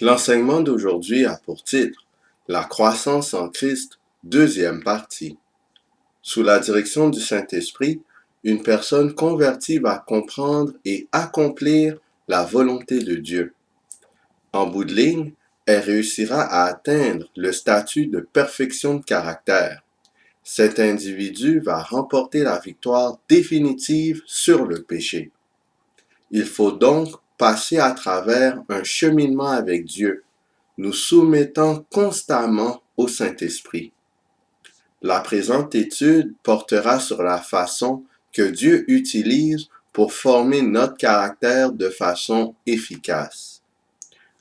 L'enseignement d'aujourd'hui a pour titre La croissance en Christ, deuxième partie. Sous la direction du Saint-Esprit, une personne convertie va comprendre et accomplir la volonté de Dieu. En bout de ligne, elle réussira à atteindre le statut de perfection de caractère. Cet individu va remporter la victoire définitive sur le péché. Il faut donc passer à travers un cheminement avec Dieu, nous soumettant constamment au Saint-Esprit. La présente étude portera sur la façon que Dieu utilise pour former notre caractère de façon efficace.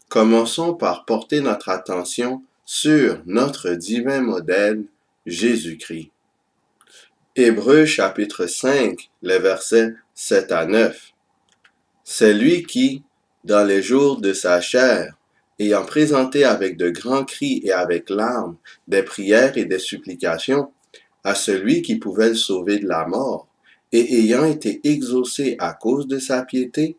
Commençons par porter notre attention sur notre divin modèle, Jésus-Christ. Hébreux chapitre 5, les versets 7 à 9. C'est lui qui, dans les jours de sa chair, ayant présenté avec de grands cris et avec larmes des prières et des supplications à celui qui pouvait le sauver de la mort, et ayant été exaucé à cause de sa piété,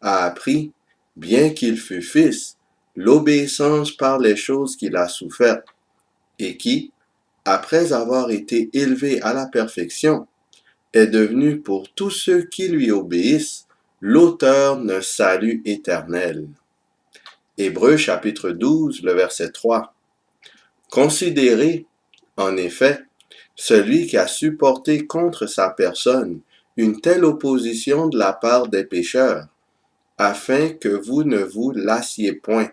a appris, bien qu'il fût fils, l'obéissance par les choses qu'il a souffertes, et qui, après avoir été élevé à la perfection, est devenu pour tous ceux qui lui obéissent l'auteur d'un salut éternel. Hébreux chapitre 12, le verset 3. Considérez, en effet, celui qui a supporté contre sa personne une telle opposition de la part des pécheurs, afin que vous ne vous lassiez point,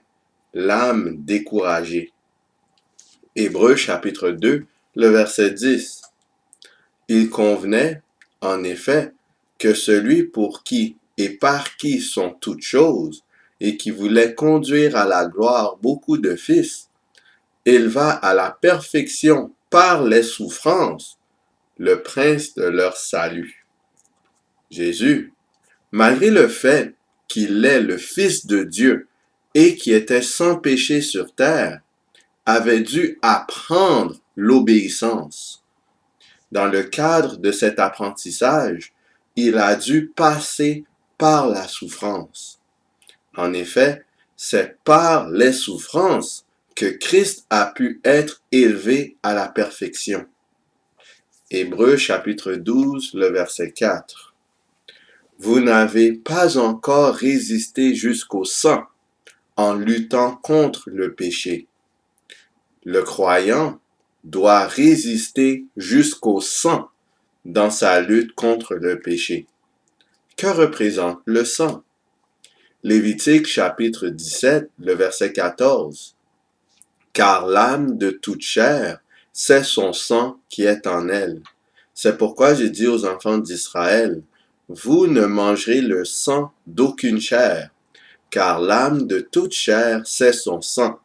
l'âme découragée. Hébreux chapitre 2, le verset 10. Il convenait, en effet, que celui pour qui et par qui sont toutes choses, et qui voulait conduire à la gloire beaucoup de fils, éleva à la perfection par les souffrances le prince de leur salut. Jésus, malgré le fait qu'il est le Fils de Dieu et qui était sans péché sur terre, avait dû apprendre l'obéissance. Dans le cadre de cet apprentissage, il a dû passer par la souffrance. En effet, c'est par les souffrances que Christ a pu être élevé à la perfection. Hébreux chapitre 12, le verset 4. Vous n'avez pas encore résisté jusqu'au sang en luttant contre le péché. Le croyant doit résister jusqu'au sang dans sa lutte contre le péché. Que représente le sang? Lévitique chapitre 17, le verset 14. Car l'âme de toute chair, c'est son sang qui est en elle. C'est pourquoi j'ai dit aux enfants d'Israël, vous ne mangerez le sang d'aucune chair, car l'âme de toute chair, c'est son sang.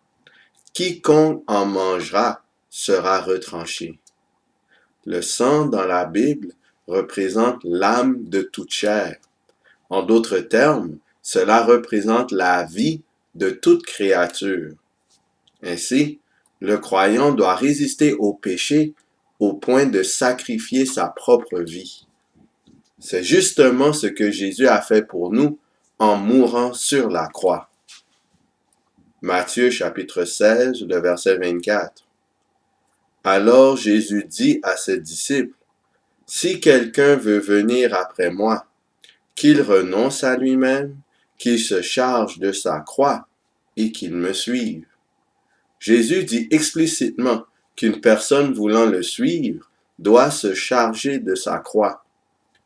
Quiconque en mangera sera retranché. Le sang dans la Bible représente l'âme de toute chair. En d'autres termes, cela représente la vie de toute créature. Ainsi, le croyant doit résister au péché au point de sacrifier sa propre vie. C'est justement ce que Jésus a fait pour nous en mourant sur la croix. Matthieu chapitre 16, le verset 24. Alors Jésus dit à ses disciples, « Si quelqu'un veut venir après moi, qu'il renonce à lui-même, qu'il se charge de sa croix et qu'il me suive. » Jésus dit explicitement qu'une personne voulant le suivre doit se charger de sa croix.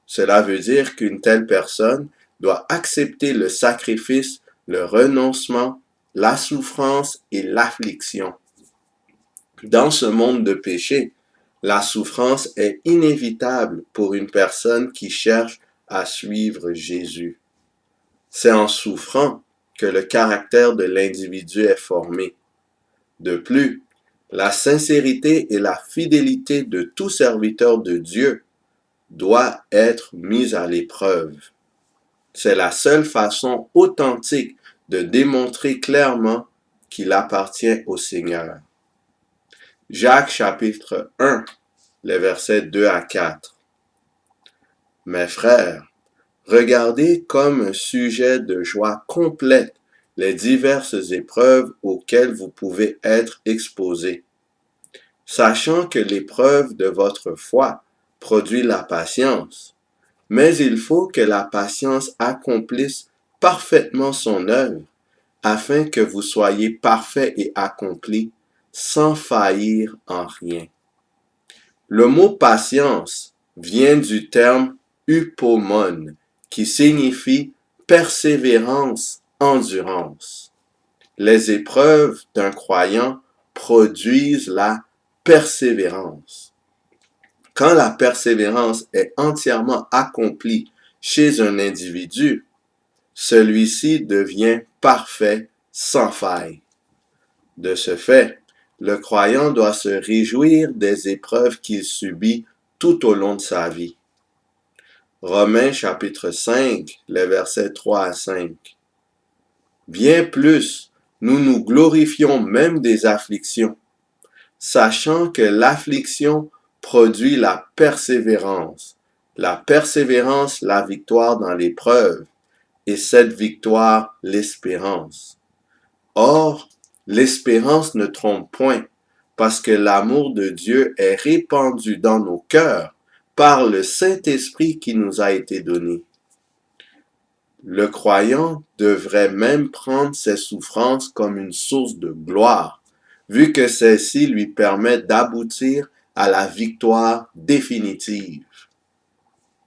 Cela veut dire qu'une telle personne doit accepter le sacrifice, le renoncement, la souffrance et l'affliction. Dans ce monde de péché, la souffrance est inévitable pour une personne qui cherche à suivre Jésus. C'est en souffrant que le caractère de l'individu est formé. De plus, la sincérité et la fidélité de tout serviteur de Dieu doit être mise à l'épreuve. C'est la seule façon authentique de démontrer clairement qu'il appartient au Seigneur. Jacques chapitre 1, les versets 2 à 4. Mes frères, regardez comme un sujet de joie complète les diverses épreuves auxquelles vous pouvez être exposés, sachant que l'épreuve de votre foi produit la patience. Mais il faut que la patience accomplisse parfaitement son œuvre, afin que vous soyez parfaits et accomplis, sans faillir en rien. Le mot patience vient du terme upomone, qui signifie persévérance, endurance. Les épreuves d'un croyant produisent la persévérance. Quand la persévérance est entièrement accomplie chez un individu, celui-ci devient parfait sans faille. De ce fait, le croyant doit se réjouir des épreuves qu'il subit tout au long de sa vie. Romains chapitre 5, les versets 3 à 5. Bien plus, nous nous glorifions même des afflictions, sachant que l'affliction produit la persévérance, la victoire dans l'épreuve, et cette victoire, l'espérance. Or, l'espérance ne trompe point, parce que l'amour de Dieu est répandu dans nos cœurs par le Saint-Esprit qui nous a été donné. Le croyant devrait même prendre ses souffrances comme une source de gloire, vu que celle-ci lui permet d'aboutir à la victoire définitive.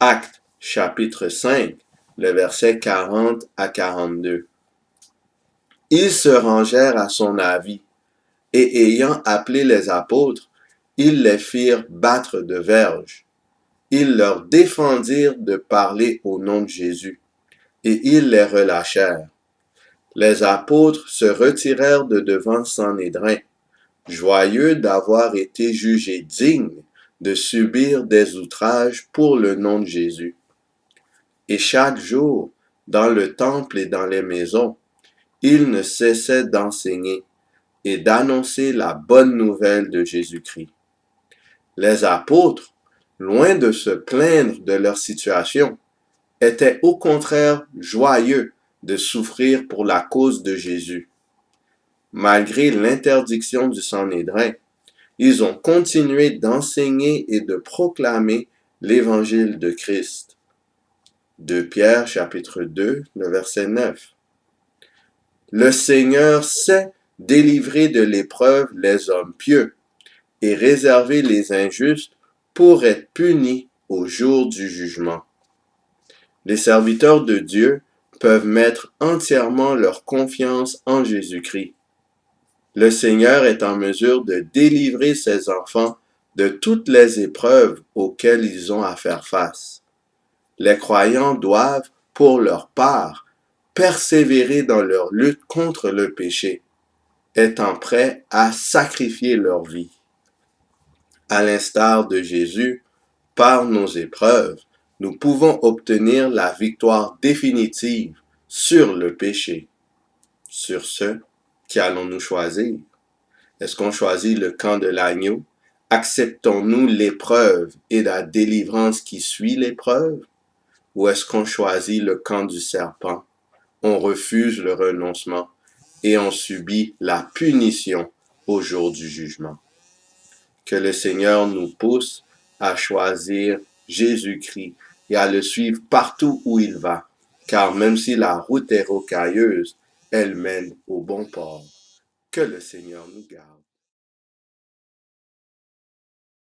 Actes chapitre 5, le verset 40 à 42. Ils se rangèrent à son avis, et ayant appelé les apôtres, ils les firent battre de verges. Ils leur défendirent de parler au nom de Jésus, et ils les relâchèrent. Les apôtres se retirèrent de devant Sanhédrin, joyeux d'avoir été jugés dignes de subir des outrages pour le nom de Jésus. Et chaque jour, dans le temple et dans les maisons, ils ne cessaient d'enseigner et d'annoncer la bonne nouvelle de Jésus-Christ. Les apôtres, loin de se plaindre de leur situation, étaient au contraire joyeux de souffrir pour la cause de Jésus. Malgré l'interdiction du Sanhédrin, ils ont continué d'enseigner et de proclamer l'évangile de Christ. 2 Pierre chapitre 2, le verset 9. Le Seigneur sait délivrer de l'épreuve les hommes pieux et réserver les injustes pour être punis au jour du jugement. Les serviteurs de Dieu peuvent mettre entièrement leur confiance en Jésus-Christ. Le Seigneur est en mesure de délivrer ses enfants de toutes les épreuves auxquelles ils ont à faire face. Les croyants doivent, pour leur part, persévérer dans leur lutte contre le péché, étant prêts à sacrifier leur vie. À l'instar de Jésus, par nos épreuves, nous pouvons obtenir la victoire définitive sur le péché. Sur ce, qu'allons-nous choisir? Est-ce qu'on choisit le camp de l'agneau? Acceptons-nous l'épreuve et la délivrance qui suit l'épreuve? Ou est-ce qu'on choisit le camp du serpent? On refuse le renoncement et on subit la punition au jour du jugement. Que le Seigneur nous pousse à choisir Jésus-Christ et à le suivre partout où il va, car même si la route est rocailleuse, elle mène au bon port. Que le Seigneur nous garde.